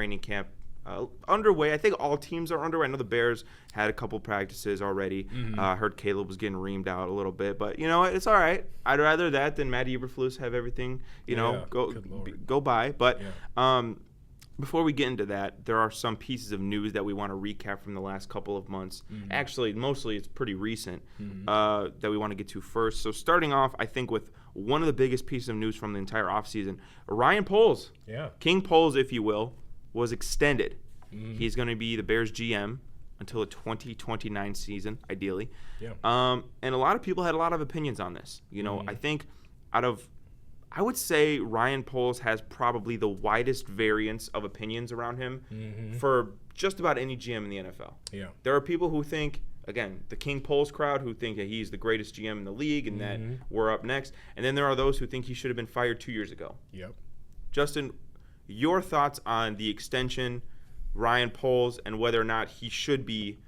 training camp underway. I think all teams are underway. I know the Bears had a couple practices already. I heard Caleb was getting reamed out a little bit, but you know what? It's all right. I'd rather that than Matt Eberflus have everything, go by. But before we get into that, there are some pieces of news that we want to recap from the last couple of months. Actually, mostly it's pretty recent that we want to get to first. So starting off, I think with one of the biggest pieces of news from the entire offseason, Ryan Poles, King Poles, if you will, was extended. He's going to be the Bears GM until the 2029 season, ideally. And a lot of people had a lot of opinions on this. You know, I think I would say Ryan Poles has probably the widest variance of opinions around him for just about any GM in the NFL. There are people who think, again, the King Poles crowd, who think that he's the greatest GM in the league and that we're up next. And then there are those who think he should have been fired 2 years ago. Justin, your thoughts on the extension, Ryan Poles, and whether or not he should be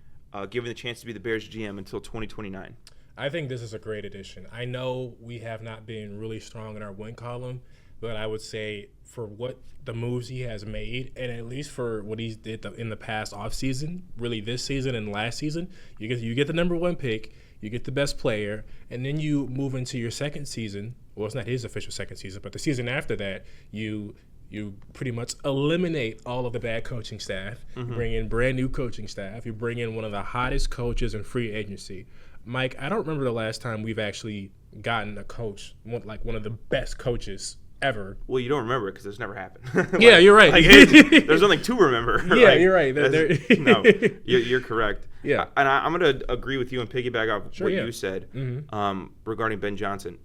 given the chance to be the Bears GM until 2029? I think this is a great addition. I know we have not been really strong in our win column, but I would say for what the moves he has made, and at least for what he did in the past offseason, really this season and last season, you get the number one pick, you get the best player, and then you move into your second season. Well, it's not his official second season, but the season after that, you pretty much eliminate all of the bad coaching staff. You bring in brand new coaching staff. You bring in one of the hottest coaches in free agency. Mike, I don't remember the last time we've actually gotten a coach, like one of the best coaches ever. Well, you don't remember it because it's never happened. Yeah, you're right. There's nothing to remember. Yeah, you're right. No, you're correct. Yeah. And I'm going to agree with you and piggyback off what you said regarding Ben Johnson.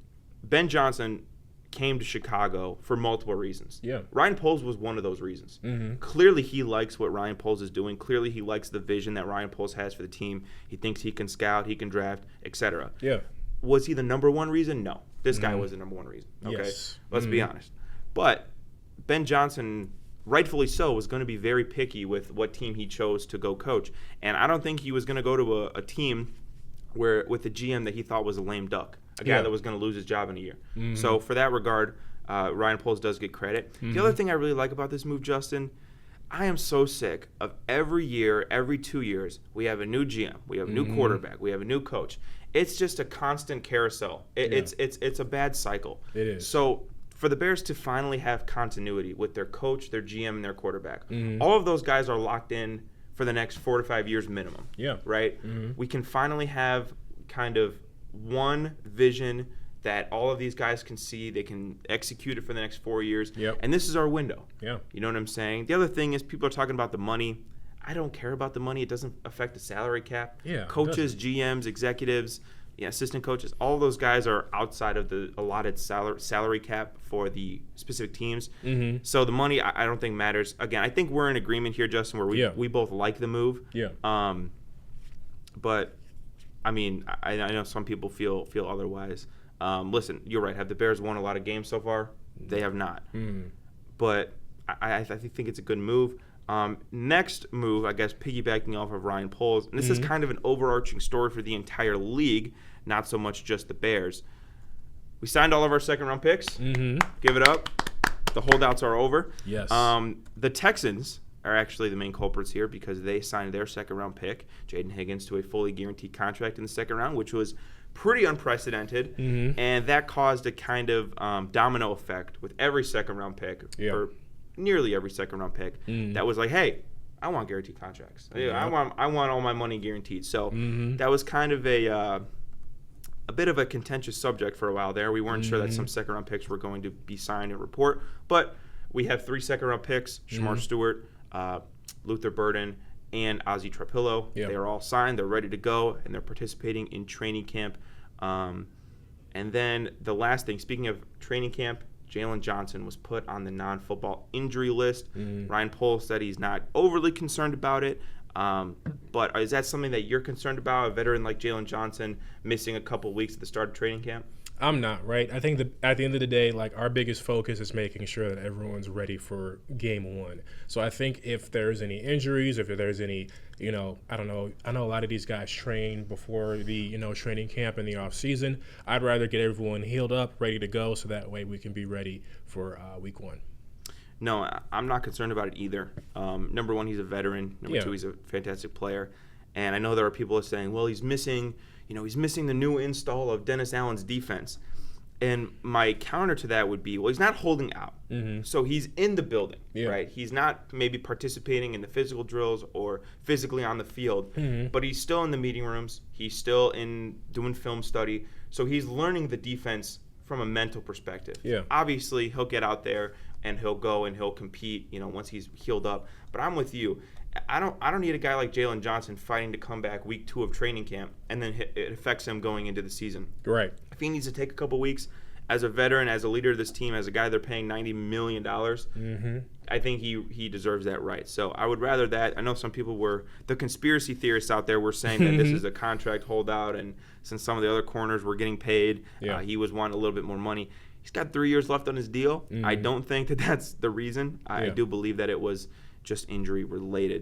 Ben Johnson came to Chicago for multiple reasons. Ryan Poles was one of those reasons. Clearly he likes what Ryan Poles is doing. Clearly he likes the vision that Ryan Poles has for the team. He thinks he can scout, he can draft, etc. Was he the number one reason? No. This guy was the number one reason. Okay? Yes. Let's be honest. But Ben Johnson, rightfully so, was going to be very picky with what team he chose to go coach. And I don't think he was going to go to a team with a GM that he thought was a lame duck. A guy that was going to lose his job in a year. So for that regard, Ryan Poles does get credit. The other thing I really like about this move, Justin, I am so sick of every year, every 2 years, we have a new GM, we have a new quarterback, we have a new coach. It's just a constant carousel. It's a bad cycle. It is. So for the Bears to finally have continuity with their coach, their GM, and their quarterback, all of those guys are locked in for the next 4 to 5 years minimum. Right? We can finally have kind of one vision that all of these guys can see. They can execute it for the next 4 years. And this is our window. You know what I'm saying? The other thing is people are talking about the money. I don't care about the money. It doesn't affect the salary cap. Coaches, GMs, executives, assistant coaches, all those guys are outside of the allotted salary cap for the specific teams. So the money I don't think matters. Again, I think we're in agreement here, Justin, where we both like the move. But I mean, I know some people feel otherwise. Listen, you're right. Have the Bears won a lot of games so far? They have not. But I think it's a good move. Next move, I guess, piggybacking off of Ryan Poles, and this is kind of an overarching story for the entire league, not so much just the Bears. We signed all of our second-round picks. Give it up. The holdouts are over. The Texans are actually the main culprits here because they signed their second-round pick, Jaden Higgins, to a fully guaranteed contract in the second round, which was pretty unprecedented, and that caused a kind of domino effect with every second-round pick, or nearly every second-round pick, that was like, hey, I want guaranteed contracts. I want all my money guaranteed. So that was kind of a bit of a contentious subject for a while there. We weren't sure that some second-round picks were going to be signed and report, but we have 3 second-round picks, Shamar Stewart, Luther Burden, and Ozzie Trapillo. They are all signed. They're ready to go, and they're participating in training camp. And then the last thing, speaking of training camp, Jalen Johnson was put on the non-football injury list. Ryan Poles said he's not overly concerned about it. But is that something that you're concerned about, a veteran like Jalen Johnson missing a couple weeks at the start of training camp? I'm not, right? I think that at the end of the day, like, our biggest focus is making sure that everyone's ready for game one. So I think if there's any injuries, if there's any, I don't know. I know a lot of these guys train before the, training camp in the off season. I'd rather get everyone healed up, ready to go, so that way we can be ready for week one. No, I'm not concerned about it either. Number one, he's a veteran. Number two, he's a fantastic player. And I know there are people that are saying, well, he's missing the new install of Dennis Allen's defense. And my counter to that would be, well, he's not holding out. Mm-hmm. So he's in the building, right? He's not maybe participating in the physical drills or physically on the field, but he's still in the meeting rooms. He's still doing film study. So he's learning the defense from a mental perspective. Yeah. Obviously, he'll get out there and he'll go and he'll compete, once he's healed up. But I'm with you. I don't need a guy like Jalen Johnson fighting to come back week 2 of training camp and then it affects him going into the season. Right. If he needs to take a couple weeks as a veteran, as a leader of this team, as a guy they're paying $90 million, I think he deserves that right. So I would rather that. I know some people the conspiracy theorists out there were saying that this is a contract holdout, and since some of the other corners were getting paid, he was wanting a little bit more money. He's got 3 years left on his deal. I don't think that that's the reason. I do believe that it was just injury related.